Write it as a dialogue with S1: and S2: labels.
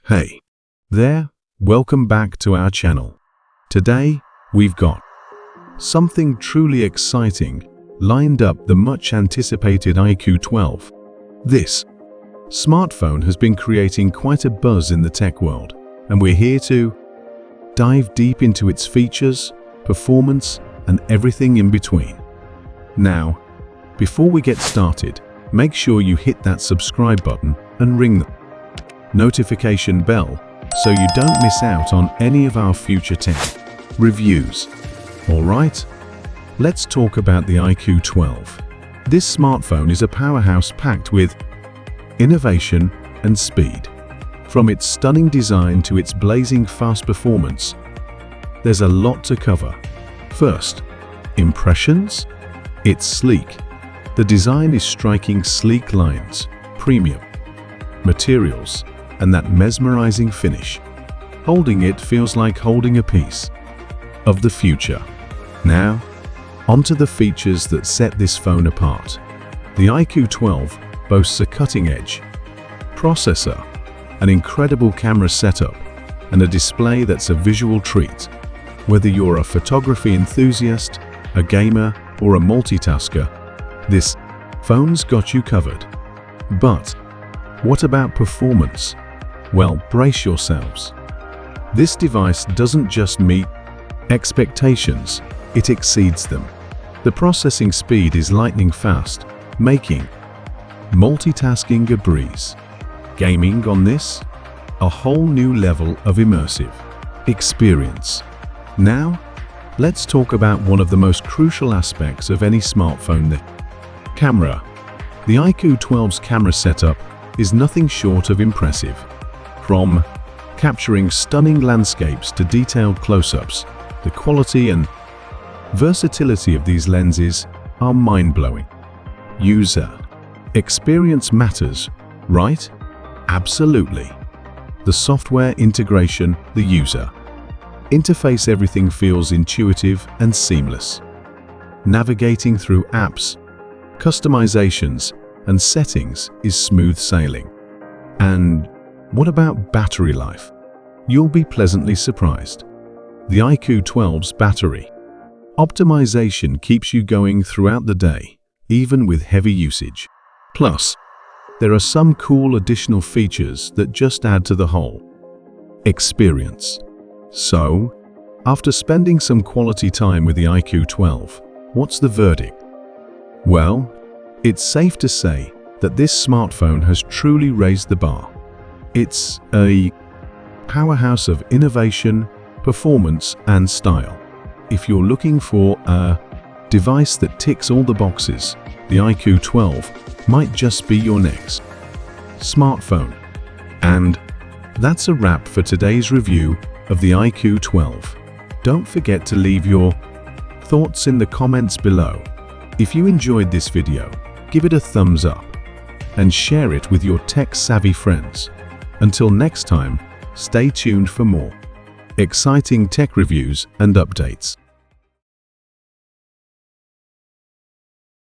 S1: Hey there, welcome back to our channel. Today, we've got something truly exciting lined up, the much anticipated IQOO 12. This smartphone has been creating quite a buzz in the tech world, and we're here to dive deep into its features, performance, and everything in between. Now, before we get started, make sure you hit that subscribe button and ring the notification bell so you don't miss out on any of our future tech reviews. Alright, let's talk about the IQOO 12. This smartphone is a powerhouse packed with innovation and speed. From its stunning design to its blazing fast performance, there's a lot to cover. First, impressions? It's sleek. The design is striking, sleek lines, premium materials, and that mesmerizing finish. Holding it feels like holding a piece of the future. Now, onto the features that set this phone apart. The IQOO 12 boasts a cutting-edge processor, an incredible camera setup, and a display that's a visual treat. Whether you're a photography enthusiast, a gamer, or a multitasker, this phone's got you covered. But what about performance? Well, brace yourselves. This device doesn't just meet expectations, it exceeds them. The processing speed is lightning fast, making multitasking a breeze. Gaming on this? A whole new level of immersive experience. Now, let's talk about one of the most crucial aspects of any smartphone, the camera. The IQOO 12's camera setup is nothing short of impressive. From capturing stunning landscapes to detailed close-ups, the quality and versatility of these lenses are mind-blowing. User experience matters, right? Absolutely. The software integration, the user interface, everything feels intuitive and seamless. Navigating through apps, customizations, and settings is smooth sailing. And what about battery life? You'll be pleasantly surprised. The IQOO 12's battery optimization keeps you going throughout the day, even with heavy usage. Plus, there are some cool additional features that just add to the whole experience. So, after spending some quality time with the IQOO 12, what's the verdict? Well, it's safe to say that this smartphone has truly raised the bar. It's a powerhouse of innovation, performance, and style. If you're looking for a device that ticks all the boxes, the IQOO 12 might just be your next smartphone. And that's a wrap for today's review of the IQOO 12. Don't forget to leave your thoughts in the comments below. If you enjoyed this video, give it a thumbs up and share it with your tech-savvy friends. Until next time, stay tuned for more exciting tech reviews and updates.